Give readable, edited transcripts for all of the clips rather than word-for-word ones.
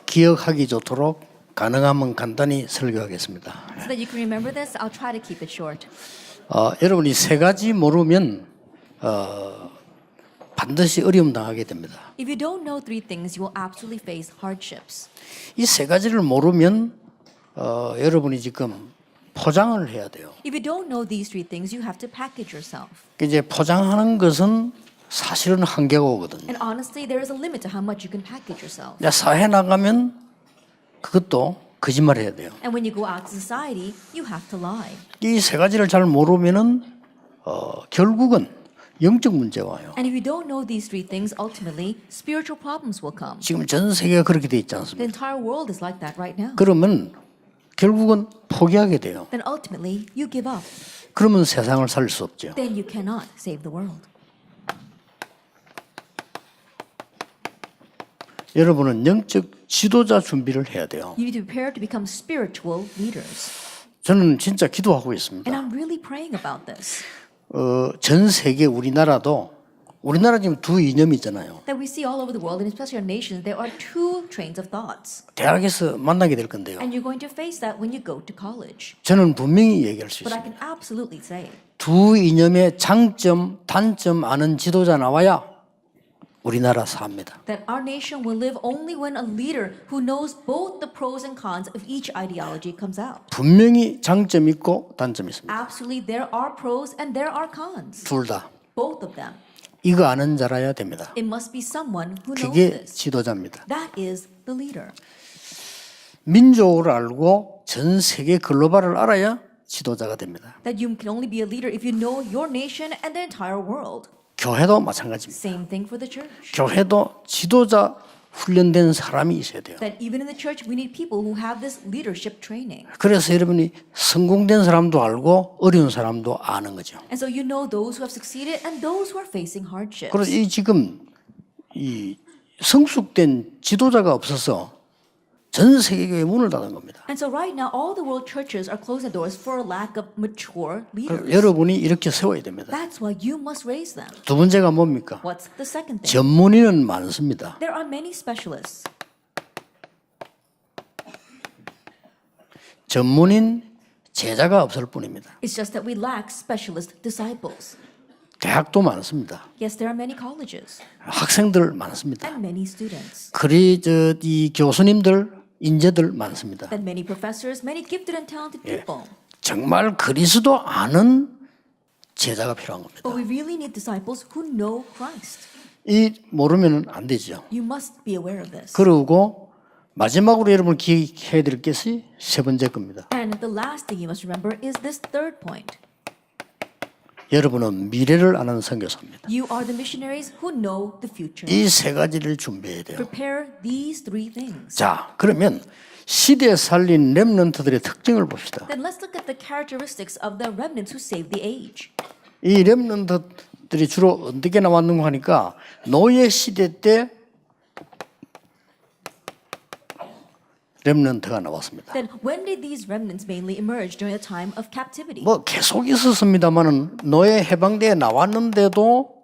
기억하기 좋도록 가능하면 간단히 설교하겠습니다. So that you can remember this, I'll try to keep it short. 여러분이 세 가지 모르면 반드시 어려움 당하게 됩니다. If you don't know three things, you will absolutely face hardships. 이 세 가지를 모르면 여러분이 지금 포장을 해야 돼요. If you don't know these three things, you have to package yourself. 이제 포장하는 것은 사실은 한계가 오거든요. And honestly, there is a limit to how much you can package yourself. 이제 사회 나가면 그것도 거짓말 해야 돼요. And when you go out to society, you have to lie. 이 세 가지를 잘 모르면은 결국은 영적 문제가 와요. And if you don't know these three things, ultimately, spiritual problems will come. 지금 전 세계가 그렇게 돼 있지 The 않습니까? entire world is like that right now. 그러면 결국은 포기하게 돼요. Then ultimately, you give up. 그러면 세상을 살릴 수 없죠. Then you cannot save the world. 여러분은 영적 지도자 준비를 해야 돼요. You need to prepare to become spiritual leaders. 저는 진짜 기도하고 And 있습니다. I'm really praying about this. 전 세계 우리나라 지금 두 이념이잖아요. That we see all over the world, and especially our nations, there are two trains of thoughts. 대학에서 만나게 될 건데요. And you're going to face that when you go to college. 저는 분명히 얘기할 수 But I 있습니다. can absolutely say, 두 이념의 장점, 단점 아는 지도자 나와야 우리나라 삽니다. that our nation will live only when a leader who knows both the pros and cons of each ideology comes out. 분명히 장점 있고 단점 있습니다. Absolutely, there are pros and there are cons. 둘 다. Both of them. 이거 아는 자라야 됩니다. It must be someone who knows 그게 this. 지도자입니다. That is the leader. 민족을 알고 전 세계 글로벌을 알아야 지도자가 됩니다. That you can only be a leader if you know your nation and the entire world. 교회도 마찬가지입니다. Same thing for the church. 교회도 지도자 훈련된 사람이 있어야 돼요. That even in the church, we need people who have this leadership training. 그래서 여러분이 성공된 사람도 알고 어려운 사람도 아는 거죠. And so you know those who have succeeded and those who are facing hardships. 그래서 이 지금 이 성숙된 지도자가 없어서 전 세계 교회 문을 닫은 겁니다. And so right now, all the world churches are closing their doors for a lack of mature leaders. 여러분이 이렇게 세워야 됩니다. That's why you must raise them. 두 번째가 뭡니까? What's the second thing? 전문의는 많습니다. There are many specialists. 전문인 제자가 없을 뿐입니다. It's just that we lack specialist disciples. 대학도 많습니다. Yes, there are many colleges 학생들 많습니다. and many students. 이 교수님들, 인재들 많습니다. And many professors, many gifted and talented people. 정말 그리스도 아는 제자가 필요한 겁니다. But we really need disciples who know Christ. 이 모르면 안 되죠. You must be aware of this. 그리고 마지막으로 여러분 기억해야 될 것이 세 번째 겁니다. And the last thing you must remember is this third point. 여러분은 미래를 아는 선교사입니다. You are the missionaries who know the future. 이 세 가지를 준비해야 돼요. Prepare these three things. 자, 그러면 시대에 살린 렘넌트들의 특징을 봅시다. Then let's look at the characteristics of the remnants who saved the age. 이 렘넌트들이 주로 어떻게 나왔는가 하니까 노예 시대 때 렘넌트가 나왔습니다. Then when did these remnants mainly emerge during the time of captivity? 뭐 계속 있었습니다만은 노예 해방대에 나왔는데도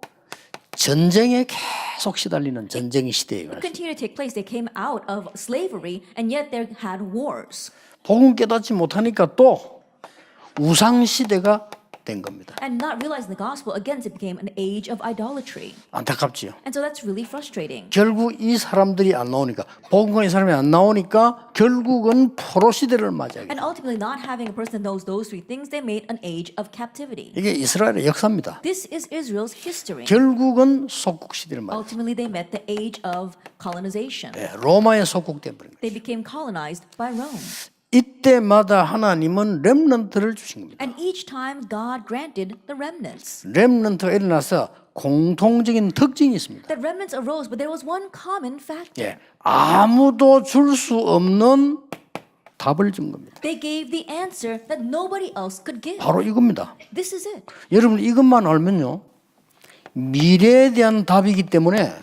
전쟁에 계속 시달리는 전쟁 시대예요. Continue to take place. They came out of slavery and yet they had wars. 복음 깨닫지 못하니까 또 우상 시대가 된 겁니다. And not realizing the gospel, again, it became an age of idolatry. 안타깝지요. And so that's really frustrating. 결국 이 사람들이 안 나오니까 복음의 사람이 안 나오니까 결국은 포로 시대를 맞이하게. And ultimately, not having a person that knows those three things, they made an age of captivity. 이게 이스라엘의 역사입니다. This is Israel's history. 결국은 속국 시대를 맞이. Ultimately, they met the age of colonization. 로마의 속국돼 버린 거예요. They became colonized by Rome. 이때마다 하나님은 렘넌트를 주신 겁니다. And each time, God granted the remnants. 렘넌트가 일어나서 공통적인 특징이 있습니다. The remnants arose, but there was one common factor. 아무도 줄 수 없는 답을 준 겁니다. They gave the answer that nobody else could give. 바로 이겁니다. This is it. 여러분 이것만 알면요. 미래에 대한 답이기 때문에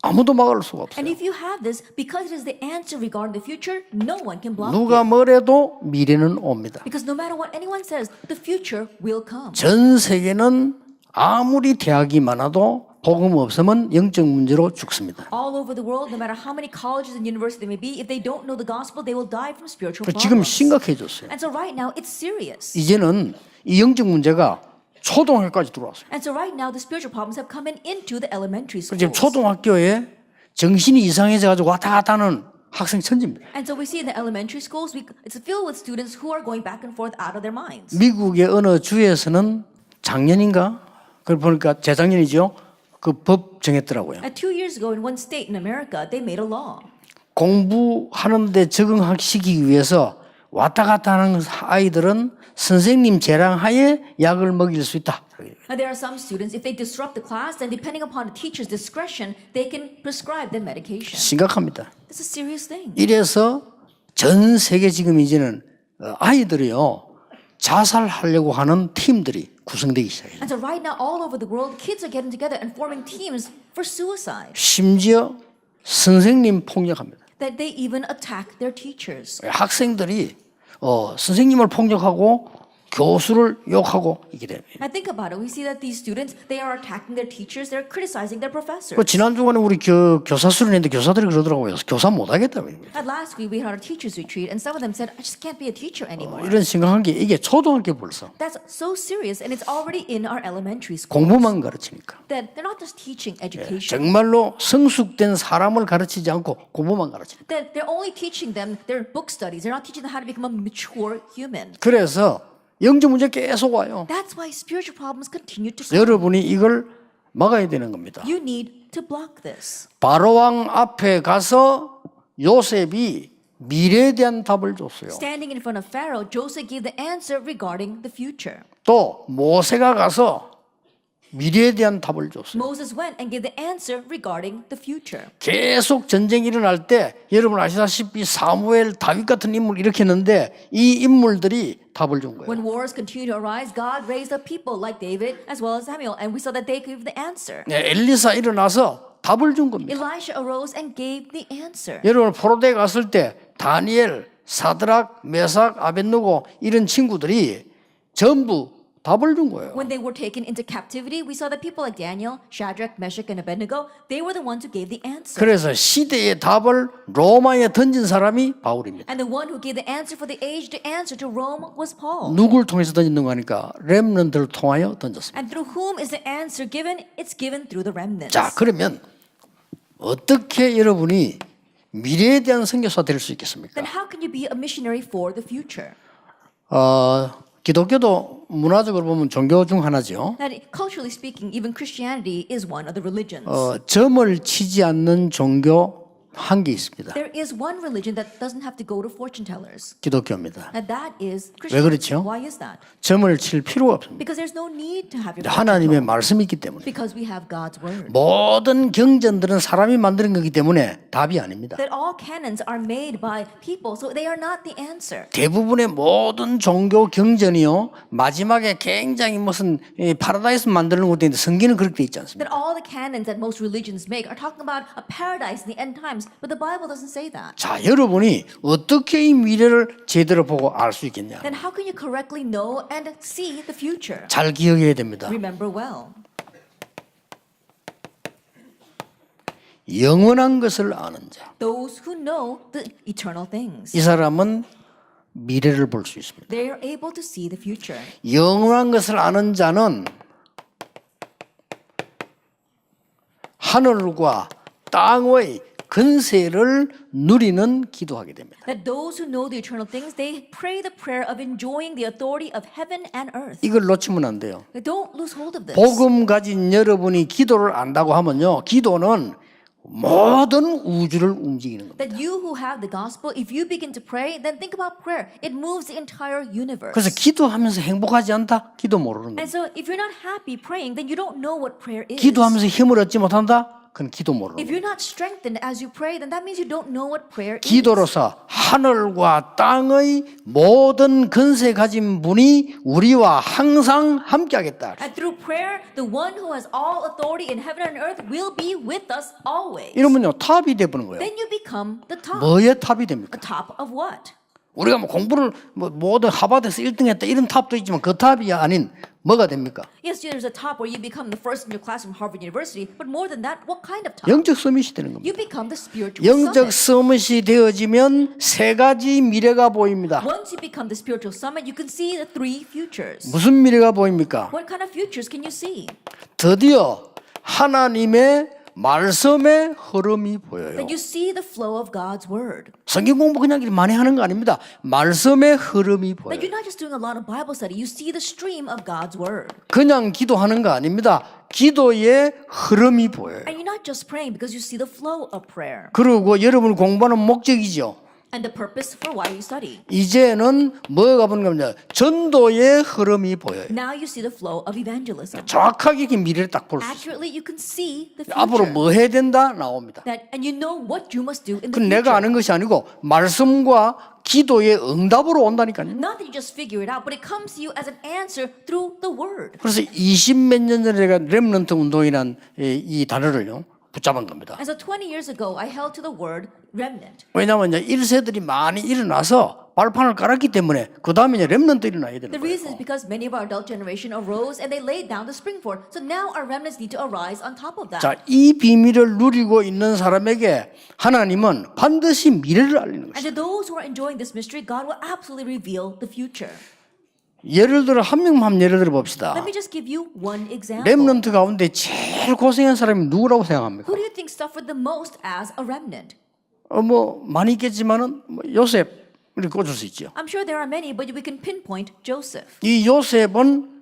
아무도 막을 수가 없어요. And if you have this, because it is the answer regarding the future, no one can block 누가 you. 뭐래도 미래는 옵니다. Because no matter what anyone says, the future will come. 전 세계는 아무리 대학이 많아도 복음 없으면 영적 문제로 죽습니다. All over the world, no matter how many colleges and universities they may be, if they don't know the gospel, they will die from spiritual 지금 problems. 심각해졌어요. And so right now, it's serious. 이제는 이 영적 문제가 초등학교까지 들어왔어요. And so right now, the spiritual problems have come into the elementary 지금 schools. 초등학교에 정신이 이상해져가지고 왔다 갔다 하는 학생 천지입니다. And so we see in the elementary schools, it's filled with students who are going back and forth out of their minds. 미국의 어느 주에서는 작년인가? 그걸 보니까 재작년이죠. 그 법 정했더라고요. And 2 years ago, in one state in America, they made a law 공부하는데 적응시키기 위해서 왔다 갔다 하는 아이들은 선생님 재량하에 약을 먹일 수 있다. And there are some students, if they disrupt the class, then depending upon the teacher's discretion, they can prescribe them medication. 심각합니다. It's a serious thing. 이래서 전 세계 지금 이제는 아이들이요 자살하려고 하는 팀들이 구성되기 시작해요. And so right now, all over the world, kids are getting together and forming teams for suicide. 심지어 선생님 폭력합니다. That they even attack their teachers. 학생들이 선생님을 폭력하고 교수를 욕하고 이게 됩니다. And think about it. We see that these students, they are attacking their teachers, they're criticizing their professors. 지난 주간에 우리 교사 수련회인데 교사들이 그러더라고요. 교사 못하겠다고. And last week we had our teachers retreat, and some of them said, "I just can't be a teacher anymore." 이런 심각한 게 이게 초등학교 벌써 That's so serious, and it's already in our elementary schools. 공부만 가르치니까. That they're not just teaching education. 정말로 성숙된 사람을 가르치지 않고 공부만 가르치니까. That they're only teaching them their book studies. They're not teaching them how to become a mature human. 그래서 영적 문제 계속 와요. That's why spiritual problems continue to come. 여러분이 이걸 막아야 되는 겁니다. You need to block this. 바로왕 앞에 가서 요셉이 미래에 대한 답을 줬어요. Standing in front of Pharaoh, Joseph gave the answer regarding the future. 또 모세가 가서 미래에 대한 답을 줬어요. Moses went and gave the answer regarding the future. 계속 전쟁이 일어날 때 여러분 아시다시피 사무엘, 다윗 같은 인물을 일으켰는데 이 인물들이 답을 준 거예요. When wars continue to arise, God raised up people like David as well as Samuel, and we saw that they gave the answer. 엘리사 일어나서 답을 준 겁니다. Elisha arose and gave the answer. 여러분 포로대에 갔을 때 다니엘, 사드락, 메삭, 아벳느고 이런 친구들이 전부 답을 준 거예요. When they were taken into captivity, we saw that people like Daniel, Shadrach, Meshach, and Abednego, they were the ones who gave the answer. 그래서 시대의 답을 로마에 던진 사람이 바울입니다. And the one who gave the answer for the age to answer to Rome was Paul. 누굴 통해서 던지는 거니까 렘넌트를 통하여 던졌습니다. And through whom is the answer given? It's given through the remnants. 자, 그러면 어떻게 여러분이 미래에 대한 선교사 될 수 있겠습니까? Then how can you be a missionary for the future? 기독교도 문화적으로 보면 종교 중 하나죠. That culturally speaking, even Christianity is one of the religions. 점을 치지 않는 종교 한 개 있습니다. There is one religion that doesn't have to go to fortune tellers. 기독교입니다. And that is 왜 그렇죠? Christianity. Why is that? 점을 칠 필요가 없습니다. Because there's no need to have your fortune 하나님의 told. 말씀이 있기 때문에. Because we have God's word. 모든 경전들은 사람이 만드는 거기 때문에 답이 아닙니다. That all canons are made by people, so they are not the answer. 대부분의 모든 종교 경전이요 마지막에 굉장히 무슨 파라다이스 만드는 것도 있는데 성경은 그렇게 돼 있지 않습니다. That all the canons that most religions make are talking about a paradise in the end times, but the Bible doesn't say that. 자, 여러분이 어떻게 이 미래를 제대로 보고 알 수 있겠냐? Then how can you correctly know and see the future? 잘 기억해야 됩니다. Remember well. 영원한 것을 아는 자. Those who know the eternal things. 이 사람은 미래를 볼 수 있습니다. They are able to see the future. 영원한 것을 아는 자는 하늘과 땅의 근세를 누리는 기도하게 됩니다. That those who know the eternal things, they pray the prayer of enjoying the authority of heaven and earth. 이걸 놓치면 안 돼요. Don't lose hold of this. 복음 가진 여러분이 기도를 안다고 하면요. 기도는 모든 우주를 움직이는 겁니다. That you who have the gospel, if you begin to pray, then think about prayer. It moves the entire universe. 그래서 기도하면서 행복하지 않다? 기도 모르는 And 거예요. so if you're not happy praying, then you don't know what prayer is. 기도하면서 힘을 얻지 못한다? 그건 기도 모르는 If 거예요. you're not strengthened as you pray, then that means you don't know what prayer is. 기도로서 하늘과 땅의 모든 근세 가진 분이 우리와 항상 함께하겠다. And through prayer, the one who has all authority in heaven and earth will be with us always. 이러면요 탑이 되버는 거예요. Then you become the top. 뭐의 탑이 The 됩니까? top of what? 우리가 뭐 공부를 뭐 모든 하버드에서 1등 했다 이런 탑도 있지만 그 탑이 아닌 뭐가 됩니까? Yes, there's a top where you become the first in your class from Harvard University, but more than that, what kind of top? 영적 서밋이 되는 겁니다. You become the spiritual 영적 summit. 서밋이 되어지면 세 가지 미래가 보입니다. Once you become the spiritual summit, you can see the three futures. 무슨 미래가 보입니까? What kind of futures can you see? 드디어 하나님의 말씀의 흐름이 보여요. That you see the flow of God's word. 성경 공부 그냥 이렇게 많이 하는 거 아닙니다. 말씀의 흐름이 That 보여요. you're not just doing a lot of Bible study, you see the stream of God's word. 그냥 기도하는 거 아닙니다. 기도의 흐름이 보여요. And you're not just praying because you see the flow of prayer. 그리고 여러분 공부하는 목적이죠. And the purpose for why you study. 이제는 뭐가 보는 겁니다. 전도의 흐름이 보여요. Now you see the flow of evangelism. 정확하게 이렇게 미래를 딱 볼 수 있어요. Accurately, you can see the 앞으로 future. 뭐 해야 된다 나옵니다. And you know what you must do in 그 the 내가 future. 아는 것이 아니고 말씀과 기도의 응답으로 온다니까요. Not that you just figure it out, but it comes to you as an answer through the word. 그래서 20몇 년 전에 제가 렘넌트 운동이란 이 단어를요 붙잡은 겁니다. And so 20 years ago, I held to the word remnant. 왜냐하면 이제 1세들이 많이 일어나서 발판을 깔았기 때문에 그 다음에 이제 렘넌트 일어나야 되는 The reason is 거예요. because many of our adult generation arose and they laid down the springboard. So now our remnants need to arise on top of that. 자, 이 비밀을 누리고 있는 사람에게 하나님은 반드시 미래를 알리는 And 것입니다. to those who are enjoying this mystery, God will absolutely reveal the future. 예를 들어 한 명만 예를 들어 봅시다. Let me just give you one example. 렘넌트 가운데 제일 고생한 사람이 누구라고 생각합니까? Who do you think suffered the most as a remnant? 뭐 많이 있겠지만은 요셉 이렇게 꽂을 수 있죠. I'm sure there are many, but we can pinpoint Joseph. 이 요셉은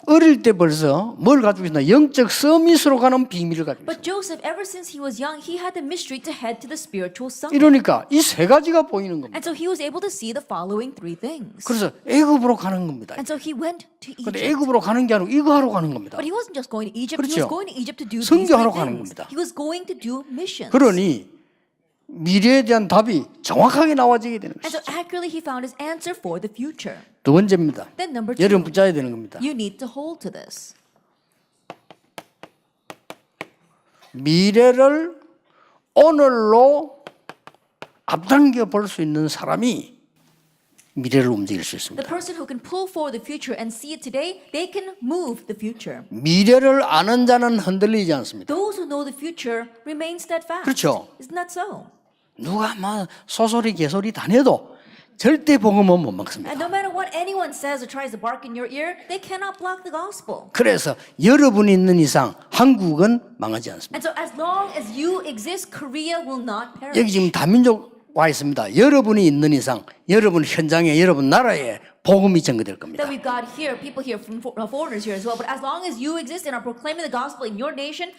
어릴 때 벌써 뭘 가지고 있나? 영적 서밋으로 가는 비밀을 가지고 있어요. But Joseph, ever since he was young, he had the mystery to head to the spiritual summit. 이러니까 이 세 가지가 보이는 겁니다. And so he was able to see the following three things. 그래서 애굽으로 가는 겁니다. And so he went to 근데 Egypt. 애굽으로 가는 게 아니고 이거 하러 가는 겁니다. But he wasn't just going to Egypt. He 그렇죠. was going to Egypt to do these 선교하러 three 가는 things. 겁니다. He was going to do missions. 그러니 미래에 대한 답이 정확하게 나와지게 되는 And 것이죠. so accurately he found his answer for the future. 두 번째입니다. Then number 여러분 two, 붙잡아야 되는 겁니다. you need to hold to this. 미래를 오늘로 앞당겨 볼 수 있는 사람이 미래를 움직일 수 있습니다. The person who can pull forward the future and see it today, they can move the future. 미래를 아는 자는 흔들리지 않습니다. Those who know the future remain steadfast. 그렇죠. Isn't that so? 누가 막 소소리 개소리 다 내도 절대 복음은 못 막습니다. And no matter what anyone says or tries to bark in your ear, they cannot block the gospel. 그래서 여러분이 있는 이상 한국은 망하지 않습니다. And so as long as you exist, Korea will not 여기 perish. 지금 다민족 와 있습니다. 여러분이 있는 이상 여러분 현장에 여러분 나라에 복음이 전개될 겁니다. That we've got here, people here from foreigners here as well. But as long as you exist and are proclaiming the gospel in your nation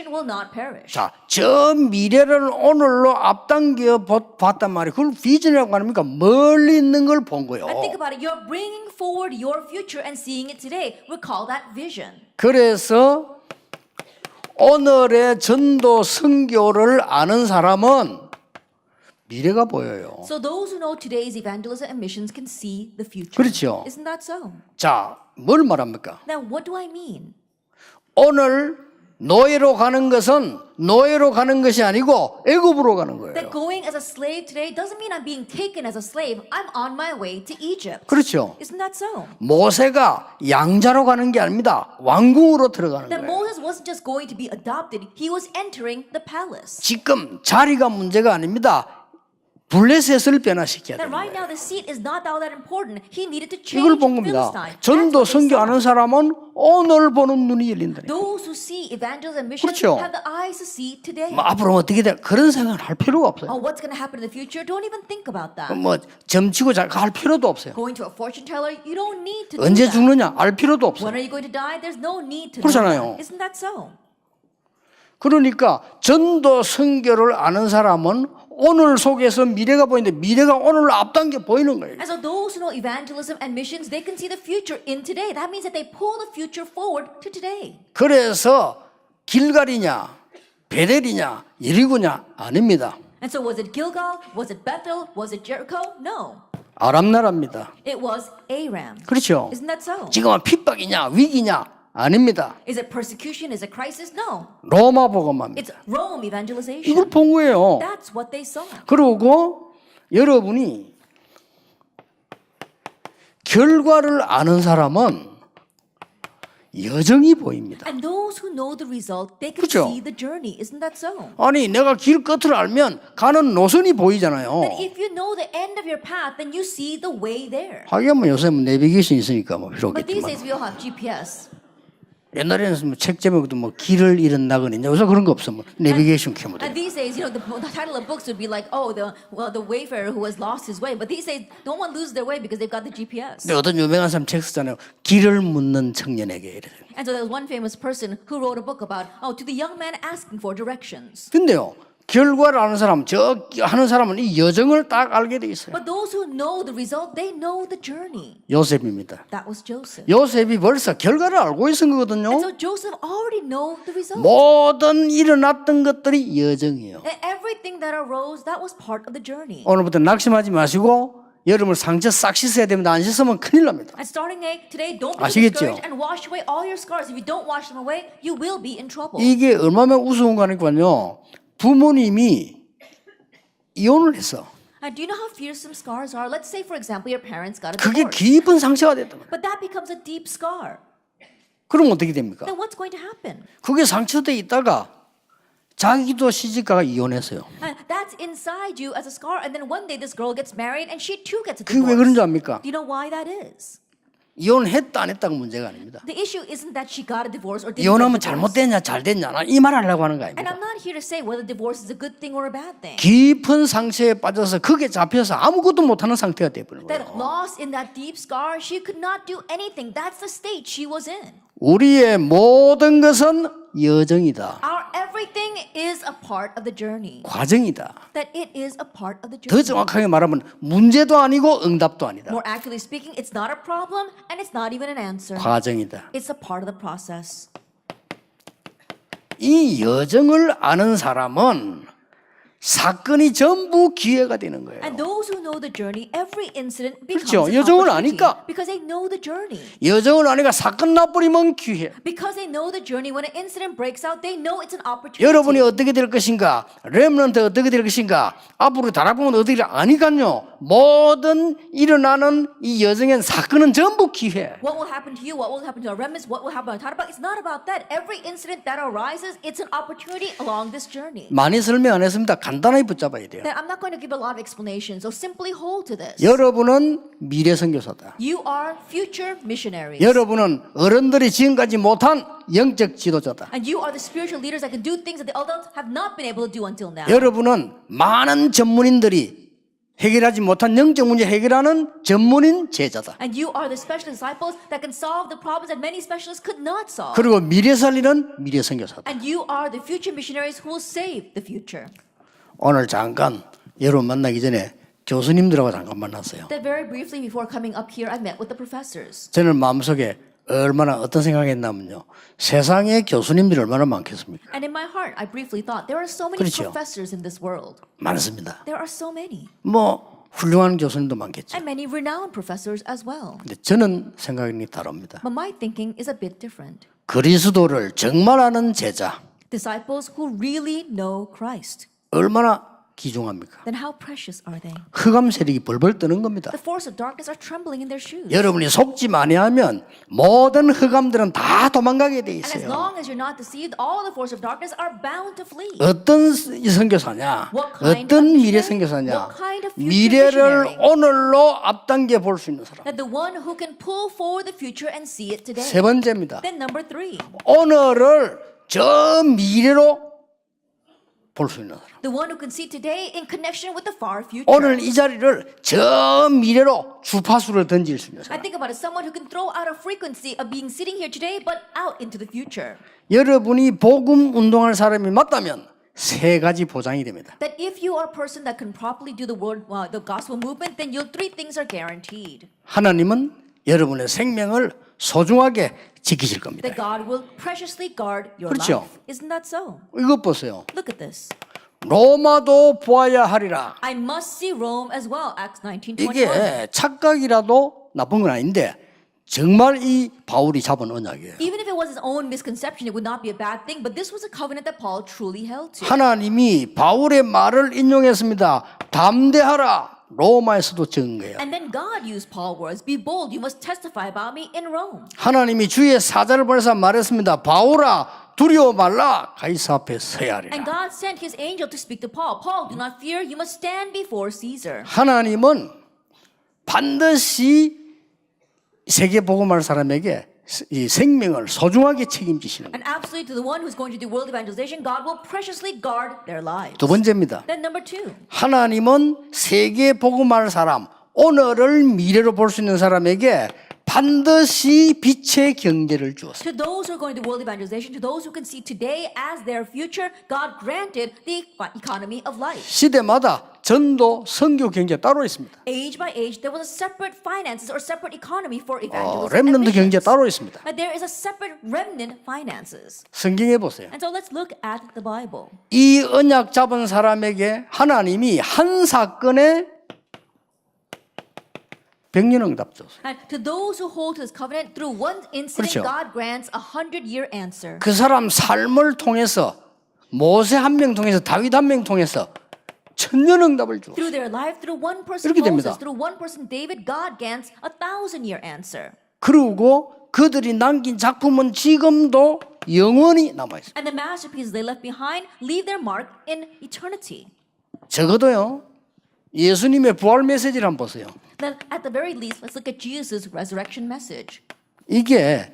will not perish. 자, 저 미래를 오늘로 앞당겨 봤단 말이에요. 그걸 비전이라고 합니까? 멀리 있는 걸 본 거예요. And think about it. You're bringing forward your future and seeing it today. We call that vision. 그래서 오늘의 전도 선교를 아는 사람은 미래가 보여요. So those who know today's evangelism and missions can see the future. 그렇죠. Isn't that so? 자, 뭘 말합니까? Now, what do I mean? 오늘 노예로 가는 것은 노예로 가는 것이 아니고 애굽으로 가는 거예요. That going as a slave today doesn't mean I'm being taken as a slave. I'm on my way to Egypt. 그렇죠. Isn't that so? 모세가 양자로 가는 게 아닙니다. 왕궁으로 들어가는 That 거예요. Moses wasn't just going to be adopted, he was entering the palace. 지금 자리가 문제가 아닙니다. 블레셋을 변화시켜야 That 됩니다. right now the seat is not all that important. He needed to change 이걸 본 겁니다. Philistine. 전도 That's what they 선교 saw. 아는 사람은 오늘 보는 눈이 열린다. Those who see evangelism and missions 그렇죠. have the eyes to see today. 뭐 앞으로 어떻게 돼? 그런 생각을 할 필요가 없어요. Oh, what's going to happen in the future? Don't even think about that. 뭐 점치고 할 필요도 없어요. Going to a fortune teller, you don't need to do 언제 that. 죽느냐 알 필요도 없어요. When are you going to die? There's no need to know 그렇잖아요. that. Isn't that so? 그러니까 전도 선교를 아는 사람은 오늘 속에서 미래가 보이는데 미래가 오늘로 앞당겨 보이는 거예요. And so those who know evangelism and missions, they can see the future in today. That means that they pull the future forward to today. 그래서 길갈이냐 베델이냐 여리고냐 아닙니다. And so was it Gilgal? Was it Bethel? Was it Jericho? No. 아람 나라입니다. It was Aram. 그렇죠. Isn't that so? 지금은 핍박이냐 위기냐 아닙니다. Is it persecution? Is it crisis? No. 로마 복음합니다. It's Rome evangelization. 이걸 본 거예요. That's what they saw. 그리고 여러분이 결과를 아는 사람은 여정이 보입니다. And those who know the result, they can 그렇죠? see the journey. Isn't that so? 아니 내가 길 끝을 알면 가는 노선이 보이잖아요. That if you know the end of your path, then you see the way there. 하긴 뭐 요새 뭐 내비게이션 있으니까 뭐 필요 But these 없겠지만 days we all have GPS. 옛날에는 뭐 책 제목도 뭐 길을 잃은 나그네냐 요새 그런 거 없어. 뭐 내비게이션 켜면 돼. And these days, the title of books would be like, oh, the wayfarer who has lost his way. But these days, no one loses their way because they've got the GPS. 근데 어떤 유명한 사람 책 쓰잖아요. 길을 묻는 청년에게 이래. And so there's one famous person who wrote a book about, to the young man asking for directions. 근데요. 결과를 아는 사람, 저 하는 사람은 이 여정을 딱 알게 돼 있어요. But those who know the result, they know the journey. 요셉입니다. That was Joseph. 요셉이 벌써 결과를 알고 있은 거거든요. And so Joseph already know the result. 모든 일어났던 것들이 여정이에요. And everything that arose, that was part of the journey. 오늘부터 낙심하지 마시고 여러분 상처 싹 씻어야 됩니다. 안 씻으면 큰일 납니다. And starting today, don't be 아시겠죠? discouraged and wash away all your scars. If you don't wash them away, you will be in trouble. 이게 얼마나 우스운 거니까요. 부모님이 이혼을 했어. And do you know how fearsome scars are? Let's say, for example, your parents got a 그게 divorce. 깊은 상처가 됐단 말이에요. But that becomes a deep scar. 그럼 어떻게 됩니까? Then what's going to happen? 그게 상처돼 있다가 자기도 시집가가 이혼했어요. And that's inside you as a scar. And then one day this girl gets married and she too gets a 그게 왜 그런 divorce. 줄 압니까? Do you know why that is? 이혼했다 안 했다가 문제가 아닙니다. The issue isn't that she got a divorce or didn't 이혼하면 get a divorce. 잘못됐냐 잘됐냐 이 말 하려고 하는 거 And 아닙니다. I'm not here to say whether divorce is a good thing or a bad thing. 깊은 상처에 빠져서 그게 잡혀서 아무것도 못하는 상태가 돼버린 That 거예요. lost in that deep scar, she could not do anything. That's the state she was in. 우리의 모든 것은 여정이다. Our everything is a part of the journey. 과정이다. That it is a part of the 더 journey. 정확하게 말하면 문제도 아니고 응답도 아니다. More accurately speaking, it's not a problem and it's not even an answer. 과정이다. It's a part of the process. 이 여정을 아는 사람은 사건이 전부 기회가 되는 거예요. And those who know the journey, every incident becomes 그렇죠. an 여정을 opportunity 아니까. because they know the journey. 여정을 아니까 사건 나버리면 기회. Because they know the journey, when an incident breaks out, they know it's an opportunity. 여러분이 어떻게 될 것인가, 렘넌트 어떻게 될 것인가, 앞으로 다락보면 어떻게 될 아니까요. 모든 일어나는 이 여정엔 사건은 전부 기회. What will happen to you? What will happen to our remnants? What will happen to our It's not about that. Every incident that arises, it's an opportunity along this journey. 많이 설명 안 했습니다. 간단하게 붙잡아야 돼요. That I'm not going to give a lot of explanations, so simply hold to this. 여러분은 미래 선교사다. You are future missionaries. 여러분은 어른들이 지금까지 못한 영적 지도자다. And you are the spiritual leaders that can do things that the adults have not been able to do until now. 여러분은 많은 전문인들이 해결하지 못한 영적 문제 해결하는 전문인 제자다. And you are the special disciples that can solve the problems that many specialists could not solve. 그리고 미래 살리는 미래 선교사다. And you are the future missionaries who will save the future. 오늘 잠깐 여러분 만나기 전에 교수님들하고 잠깐 만났어요. That very briefly before coming up here, I met with the professors. 저는 마음속에 얼마나 어떤 생각했냐면요. 세상에 교수님들이 얼마나 많겠습니까? And in my heart, I briefly thought there are so many 그렇죠. professors in this world. 많습니다. There are so many. 뭐 훌륭한 교수님도 많겠죠. And many renowned professors as well. 근데 저는 생각이 다릅니다. But my thinking is a bit different. 그리스도를 정말 아는 제자 Disciples who really know Christ. 얼마나 귀중합니까? Then how precious are they? 흑암 세력이 벌벌 뜨는 겁니다. The force of darkness are trembling in their shoes. 여러분이 속지 많이하면 모든 흑암들은 다 도망가게 돼 And as 있어요. long as you're not deceived, all the force of darkness are bound to flee. 어떤 선교사냐? What kind 어떤 of 미래 missionary? 선교사냐? What kind of future 미래를 missionary? 오늘로 앞당겨 볼 수 있는 사람. That the one who can pull forward the future and see it today. 세 번째입니다. Then number 3, 오늘을 저 미래로 볼 수 있는 사람. the one who can see today in connection with the far future. 오늘 이 자리를 저 미래로 주파수를 던질 수 있는 I 사람. think about it, someone who can throw out a frequency of being sitting here today, but out into the future. 여러분이 복음 운동할 사람이 맞다면 세 가지 보장이 됩니다. That if you are a person that can properly do the gospel movement, then 3 things are guaranteed. 하나님은 여러분의 생명을 소중하게 지키실 겁니다. That God will preciously guard your 그렇죠. life. Isn't that so? 이것 보세요. Look at this. 로마도 보아야 하리라. I must see Rome as well. Acts 19:21. 이게 착각이라도 나쁜 건 아닌데 정말 이 바울이 잡은 언약이에요. Even if it was his own misconception, it would not be a bad thing. But this was a covenant that Paul truly held to. 하나님이 바울의 말을 인용했습니다. 담대하라. 로마에서도 적은 거예요. And then God used Paul's words, be bold, you must testify about me in Rome. 하나님이 주의 사자를 보내서 말했습니다. 바울아 두려워 말라 가이사 앞에 서야 하리라. And God sent his angel to speak to Paul. Paul, do not fear, you must stand before Caesar. 하나님은 반드시 세계 복음할 사람에게 이 생명을 소중하게 책임지시는 거예요. And absolutely to the one who's going to do world evangelization, God will preciously guard their lives. 두 번째입니다. Then number 2. 하나님은 세계 복음할 사람, 오늘을 미래로 볼 수 있는 사람에게 반드시 빛의 경제를 주었어요. To those who are going to world evangelization, to those who can see today as their future, God granted the economy of life. 시대마다 전도, 선교 경제 따로 있습니다. Age by age, there was a separate finances or separate economy for evangelism and 렘넌트 경제 missions. 따로 있습니다. But there is a separate remnant finances. 성경에 보세요. And so let's look at the Bible. 이 언약 잡은 사람에게 하나님이 한 사건에 100년 응답 줬어요. And to those who hold to this covenant, through one incident, 그렇죠. God grants a 100-year answer. 그 사람 삶을 통해서 모세 한 명 통해서 다윗 한 명 통해서 천년 응답을 줘. Through their life, through one person 이렇게 됩니다. Moses, through one person David, God grants a 1,000-year answer. 그리고 그들이 남긴 작품은 지금도 영원히 남아 있어요. And the masterpieces they left behind leave their mark in eternity. 적어도요. 예수님의 부활 메시지를 한번 보세요. Then at the very least, let's look at Jesus' resurrection message. 이게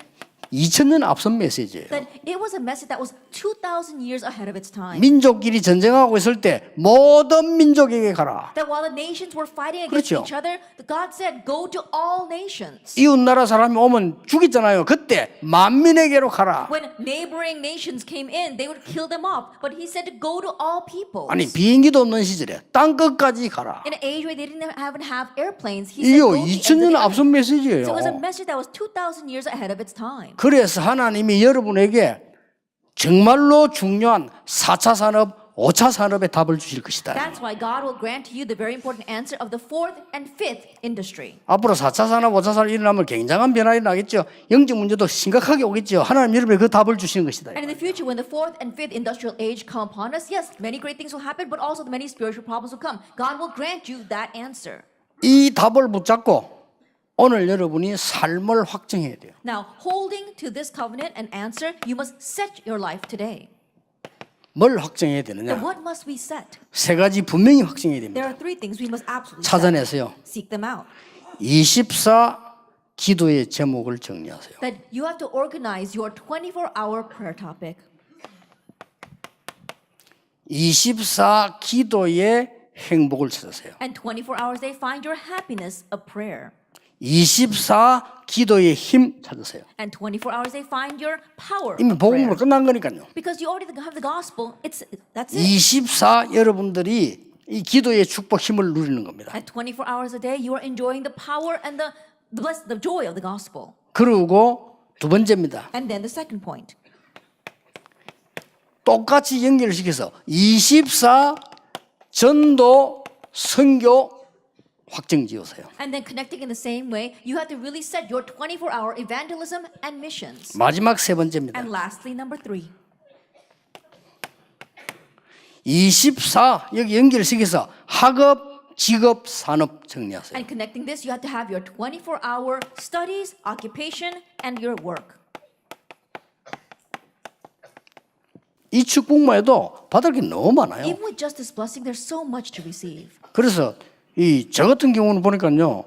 2000년 앞선 메시지예요. That it was a message that was 2,000 years ahead of its time. 민족끼리 전쟁하고 있을 때 모든 민족에게 가라. That while the nations were fighting against 그렇죠. each other, God said, go to all nations. 이웃 나라 사람이 오면 죽이잖아요. 그때 만민에게로 가라. When neighboring nations came in, they would kill them off. But he said to go to all peoples. 아니 비행기도 없는 시절에 땅 끝까지 가라. In an age where they didn't have airplanes, he said 이거 go to the end of 2000년 the earth. 앞선 메시지예요. So it was a message that was 2,000 years ahead of its time. 그래서 하나님이 여러분에게 정말로 중요한 4차 산업, 5차 산업의 답을 주실 것이다. That's why God will grant to you the very important answer of the 4th and 5th industry. 앞으로 4차 산업, 5차 산업 일어나면 굉장한 변화가 나겠죠. 영적 문제도 심각하게 오겠죠. 하나님 여러분에게 그 답을 주시는 것이다. And in the future, when the 4th and 5th industrial age come upon us, yes, many great things will happen, but also many spiritual problems will come. God will grant you that answer. 이 답을 붙잡고 오늘 여러분이 삶을 확정해야 돼요. Now, holding to this covenant and answer, you must set your life today. 뭘 확정해야 Then 되느냐? what must we set? 세 가지 분명히 확정해야 There 됩니다. are 3 things we must absolutely set. 찾아내세요. Seek them out. 24 기도의 제목을 정리하세요. That you have to organize your 24-hour prayer topic. 24 기도의 행복을 찾으세요. And 24 hours they find your happiness of prayer. 24 기도의 힘 찾으세요. And 24 hours they find your power 이미 of prayer. 복음으로 끝난 거니까요. Because you already have the gospel, that's it. 24 여러분들이 이 기도의 축복 힘을 누리는 겁니다. At 24 hours a day, you are enjoying the power and the joy of the gospel. 그리고 두 번째입니다. And then the second point. 똑같이 연결시켜서 24 전도 선교 확정 지으세요. And then connecting in the same way, you have to really set your 24-hour evangelism and missions. 마지막 세 번째입니다. And lastly, number 3. 24 여기 연결시켜서 학업, 직업, 산업 정리하세요. And connecting this, you have to have your 24-hour studies, occupation, and your work. 이 축복만 해도 받을 게 너무 많아요. Even with just this blessing, there's so much to receive. 그래서 저 같은 경우는 보니까요,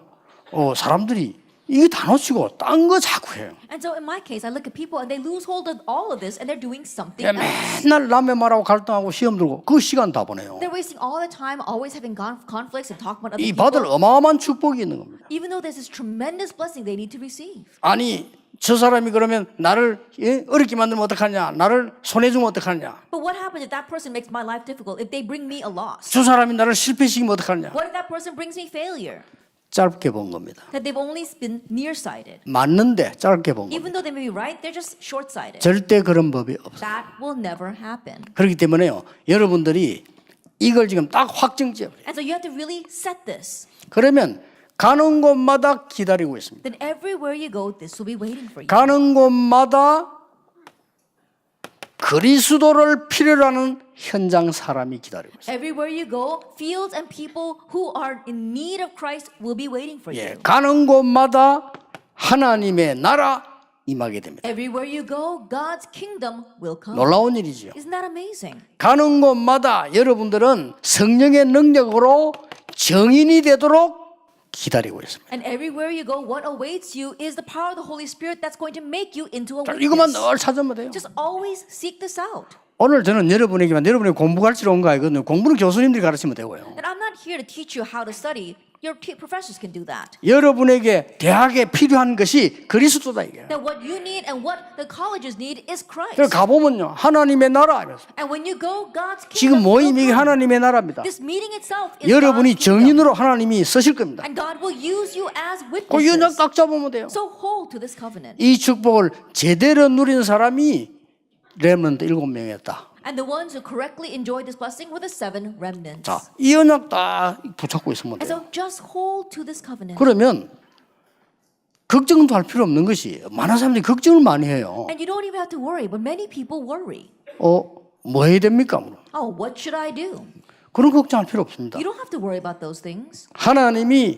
사람들이 이게 다 놓치고 딴 거 자꾸 해요. And so in my case, I look at people and they lose hold of all of this and they're doing something 야, else. 맨날 남의 말하고 갈등하고 시험 들고 그 시간 다 보내요. They're wasting all the time, always having conflicts and talking about other 이 받을 people. 어마어마한 축복이 있는 겁니다. Even though there's this tremendous blessing they need to receive. 아니 저 사람이 그러면 나를 어렵게 만들면 어떡하냐, 나를 손해주면 어떡하냐, But what happens if that person makes my life difficult? If they bring me a loss? 저 사람이 나를 실패시키면 어떡하냐. What if that person brings me failure? 짧게 본 겁니다. That they've only been nearsighted. 맞는데 짧게 본 겁니다. Even though they may be right, they're just short-sighted. 절대 그런 법이 없어요. That will never happen. 그렇기 때문에요, 여러분들이 이걸 지금 딱 확정지어요. And so you have to really set this. 그러면 가는 곳마다 기다리고 있습니다. Then everywhere you go, this will be waiting for you. 가는 곳마다 그리스도를 필요로 하는 현장 사람이 기다리고 있어요. Everywhere you go, fields and people who are in need of Christ will be waiting for 예, you. 가는 곳마다 하나님의 나라 임하게 됩니다. Everywhere you go, God's kingdom will come. 놀라운 일이지요. Isn't that amazing? 가는 곳마다 여러분들은 성령의 능력으로 정인이 되도록 기다리고 있습니다. And everywhere you go, what awaits you is the power of the Holy Spirit that's going to make you into a 자, 이것만 witness. 늘 찾으면 돼요. Just always seek this out. 오늘 저는 여러분에게만 여러분이 공부 가르치러 온 거 아니거든요. 공부는 교수님들이 가르치면 되고요. And I'm not here to teach you how to study. Your professors can do that. 여러분에게 대학에 필요한 것이 그리스도다 이게. That what you need and what the colleges need is Christ. 그래서 가보면요 하나님의 나라 하면서 And when you go, God's 지금 kingdom will 모임 이게 come. 하나님의 나라입니다. This meeting itself is 여러분이 God's kingdom. 정인으로 하나님이 쓰실 겁니다. And God will use you as 그 연약 witnesses. 딱 잡으면 돼요. So hold to this covenant. 이 축복을 제대로 누린 사람이 렘넌트 7명이었다. And the ones who correctly enjoyed this blessing were the 7 remnants. 자, 이 언약 딱 붙잡고 있으면 And 돼요. so just hold to this covenant. 그러면 걱정도 할 필요 없는 것이 많은 사람들이 걱정을 많이 해요. And you don't even have to worry, but many people worry. 뭐 해야 됩니까? Oh, what should I do? 그런 걱정할 필요 없습니다. You don't have to worry about those things. 하나님이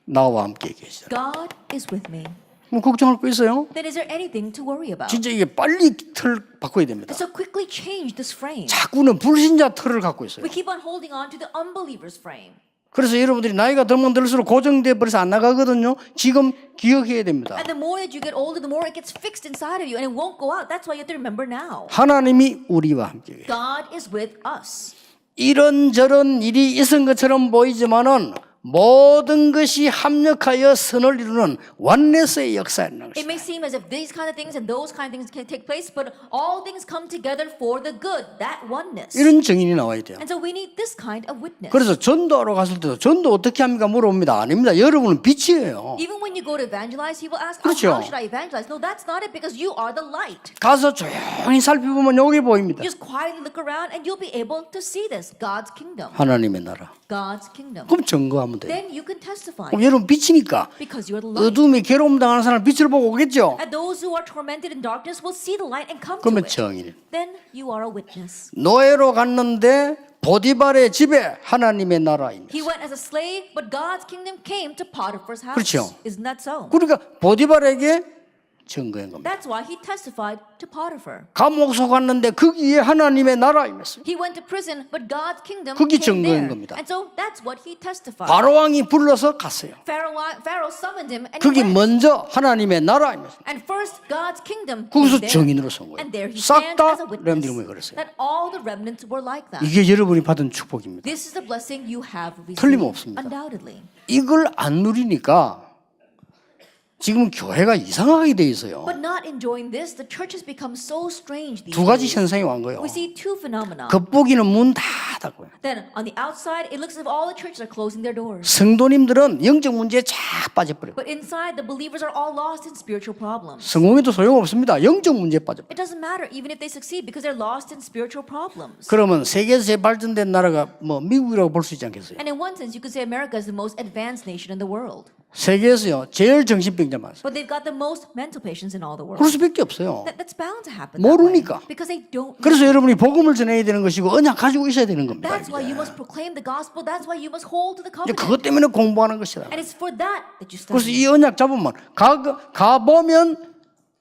나와 함께 계시다. God is with me. 뭐 걱정할 거 있어요? Then is there anything to worry about? 진짜 이게 빨리 틀 바꿔야 됩니다. So quickly change this frame. 자꾸는 불신자 틀을 갖고 있어요. We keep on holding on to the unbeliever's frame. 그래서 여러분들이 나이가 들면 들수록 고정돼 버려서 안 나가거든요. 지금 기억해야 됩니다. And the more that you get older, the more it gets fixed inside of you and it won't go out. That's why you have to remember now. 하나님이 우리와 함께 계세요. God is with us. 이런저런 일이 있은 것처럼 보이지만은 모든 것이 합력하여 선을 이루는 원네스의 역사라는 It 것입니다. may seem as if these kind of things and those kind of things can take place, but all things come together for the good, that oneness. 이런 증인이 나와야 돼요. And so we need this kind of witness. 그래서 전도하러 갔을 때도 전도 어떻게 합니까? 물어봅니다. 아닙니다. 여러분은 빛이에요. Even when you go to evangelize, people ask, 그렇죠. how should I evangelize? No, that's not it because you are the light. 가서 조용히 살펴보면 여기 보입니다. Just quietly look around and you'll be able to see this, God's kingdom. 하나님의 나라. God's kingdom. 그럼 증거하면 돼요. Then you can testify 그럼 여러분 빛이니까 because you're the light. 어둠이 괴로움 당하는 사람 빛을 보고 오겠죠. And those who are tormented in darkness will see the light and come to 그러면 it. 정인. Then you are a witness. 노예로 갔는데 보디발의 집에 하나님의 나라입니다. He went as a slave, but God's kingdom came to Potiphar's house. 그렇죠. Isn't that so? 그러니까 보디발에게 증거한 겁니다. That's why he testified to Potiphar. 감옥소 갔는데 거기에 하나님의 나라임이었어요. He went to prison, but God's kingdom 그게 came 증거인 there. 겁니다. And so that's what he testified. 바로 왕이 불러서 갔어요. Pharaoh summoned him and he 그게 went. 먼저 하나님의 나라임이었어요. And first God's kingdom 거기서 came there. 증인으로 선 And there 거예요. he 싹 stands 다 as a witness. 렘들이 그랬어요. That all the remnants were like that. 이게 여러분이 받은 축복입니다. This is the blessing you have received. 틀림없습니다. Undoubtedly. 이걸 안 누리니까 지금 교회가 이상하게 돼 있어요. But not enjoying this, the church has become so strange these 두 가지 days. 현상이 온 거예요. We see two phenomena. 겉보기는 문 다 닫고요. Then on the outside, it looks as if all the churches are closing their doors. 성도님들은 영적 문제에 쫙 빠져버려요. But inside, the believers are all lost in spiritual problems. 성공해도 소용없습니다. 영적 문제에 빠져버려요. It doesn't matter even if they succeed because they're lost in spiritual problems. 그러면 세계에서 제일 발전된 나라가 뭐 미국이라고 볼 수 있지 않겠어요? And in one sense, you could say America is the most advanced nation in the world. 세계에서요 제일 정신병자 많습니다. But they've got the most mental patients in all the world. 그럴 수밖에 없어요. That's bound to happen that way. 모르니까. Because they don't know. 그래서 여러분이 복음을 전해야 되는 것이고 언약 가지고 있어야 되는 겁니다. That's why you 이제. must proclaim the gospel. That's why you must hold to the 이제 covenant. 그것 때문에 공부하는 것이다. And it's for that that you 그래서 study. 이 언약 잡으면 가보면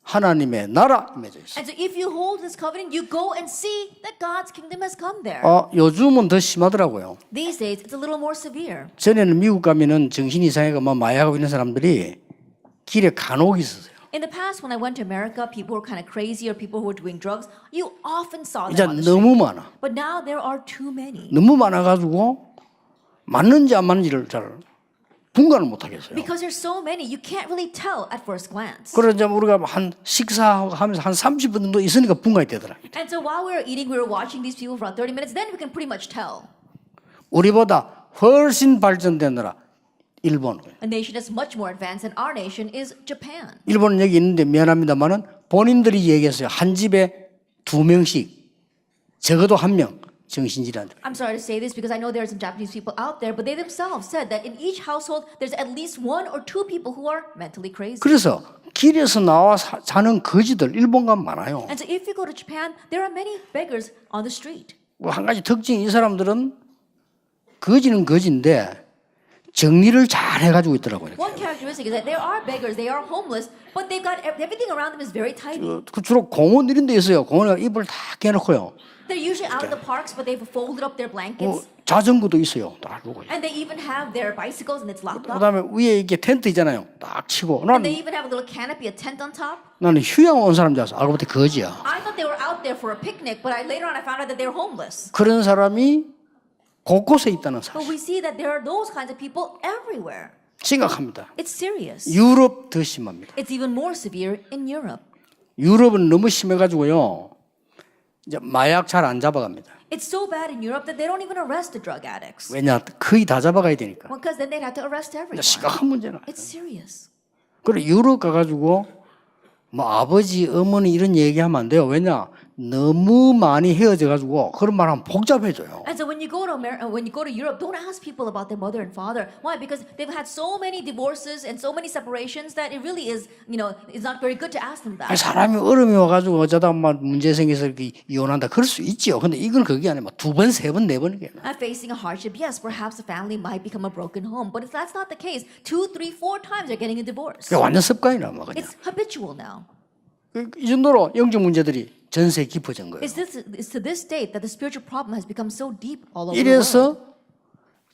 하나님의 나라 임해져 있어요. And so if you hold this covenant, you go and see that God's kingdom has come there. 요즘은 더 심하더라고요. These days, it's a little more severe. 전에는 미국 가면은 정신 이상해가 뭐 마약하고 있는 사람들이 길에 간혹 있었어요. In the past, when I went to America, people were kind of crazy or people who were doing drugs. You often saw 이제 them on the street. 너무 많아. But now there are too many. 너무 많아가지고 맞는지 안 맞는지를 잘 분간을 못 하겠어요. Because there's so many, you can't really tell at first glance. 그래서 이제 우리가 한 식사하면서 한 30분 정도 있으니까 분간이 되더라고요. And so while we were eating, we were watching these people for about 30 minutes. Then we can pretty much tell. 우리보다 훨씬 발전된 나라 일본. A nation that's much more advanced than our nation is Japan. 일본은 여기 있는데 미안합니다만은 본인들이 얘기했어요. 한 집에 2명씩 적어도 1명 정신질환. I'm sorry to say this because I know there are some Japanese people out there, but they themselves said that in each household there's at least one or two people who are mentally crazy. 그래서 길에서 나와 사는 거지들 일본 가면 많아요. And so if you go to Japan, there are many beggars on the street. 뭐 한 가지 특징이 이 사람들은 거지는 거지인데 정리를 잘 해가지고 있더라고요. One characteristic is that there are beggars, they are homeless, but they've got everything around them is very tidy. 그 주로 공원 이런 데 있어요. 공원에 이불 다 깨놓고요. They're usually out in the parks, but they've folded up their 뭐 blankets. 자전거도 있어요. 딱 두고. And they even have their bicycles and it's locked up. 그다음에 위에 이게 텐트 있잖아요. 딱 치고. And they even have a little canopy, a tent on top. 나는 휴양 온 사람 줄 알았어. 알고 보니 거지야. I thought they were out there for a picnic, but later on I found out that they were homeless. 그런 사람이 곳곳에 있다는 But 사실. we see that there are those kinds of people everywhere. 심각합니다. It's serious. 유럽 더 심합니다. It's even more severe in Europe. 유럽은 너무 심해가지고요. 이제 마약 잘 안 잡아갑니다. It's so bad in Europe that they don't even arrest the drug addicts. 왜냐? 거의 다 잡아가야 되니까. Because then they'd have to arrest everyone. 심각한 문제는. It's serious. 그리고 유럽 가가지고 뭐 아버지, 어머니 이런 얘기하면 안 돼요. 왜냐? 너무 많이 헤어져가지고 그런 말하면 복잡해져요. And so when you go to when you go to Europe, don't ask people about their mother and father. Why? Because they've had so many divorces and so many separations that it really is, it's not very good to ask them that. 사람이 어려움이 와가지고 어쩌다 막 문제 생겨서 이혼한다. 그럴 수 있죠. 근데 이건 그게 아니라 두 번, 세 번, 네 번이게. And facing a hardship, yes, perhaps a family might become a broken home, but if that's not the case, 2, 3, 4 times they're getting a divorce. 그게 완전 습관이라 뭐 그냥. It's habitual now. 이 정도로 영적 문제들이 전세에 깊어진 거예요. It's to this state that the spiritual problem has become so deep all over the world. 이래서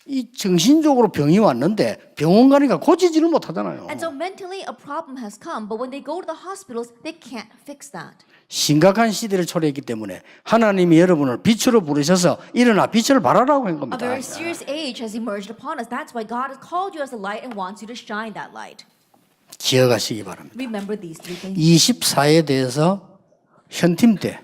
이 정신적으로 병이 왔는데 병원 가니까 고치지를 못하잖아요. And so mentally a problem has come, but when they go to the hospitals, they can't fix that. 심각한 시대를 초래했기 때문에 하나님이 여러분을 빛으로 부르셔서 일어나 빛을 발하라고 한 A 겁니다. very serious age has emerged upon us. That's why God has called you as a light and wants you to shine that light. 기억하시기 바랍니다. Remember these three things. 24에 대해서 현팀 때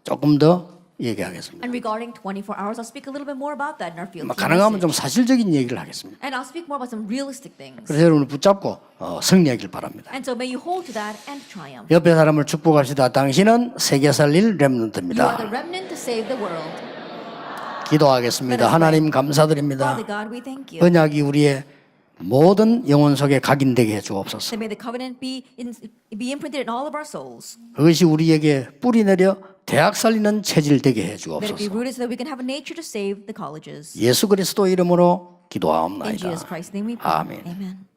조금 더 얘기하겠습니다. And regarding 24 hours, I'll speak a little bit more about that in our field. 가능하면 좀 사실적인 얘기를 하겠습니다. And I'll speak more about some realistic things. 그래서 여러분을 붙잡고 승리하길 바랍니다. And so may you hold to that and triumph. 옆에 사람을 축복합시다. 당신은 세계 살릴 You are the 렘넌트입니다. remnant to save the world. 기도하겠습니다. 하나님 감사드립니다. Father God, we thank you. 언약이 우리의 모든 영혼 속에 각인되게 해 주옵소서. That may the covenant be imprinted in all of our souls. 그것이 우리에게 뿌리 내려 대학 살리는 체질 되게 해 Let it be 주옵소서. rooted so that we can have a nature to save the colleges. 예수 그리스도 이름으로 In 기도하옵나이다. Jesus Christ's name we pray. 아멘. Amen.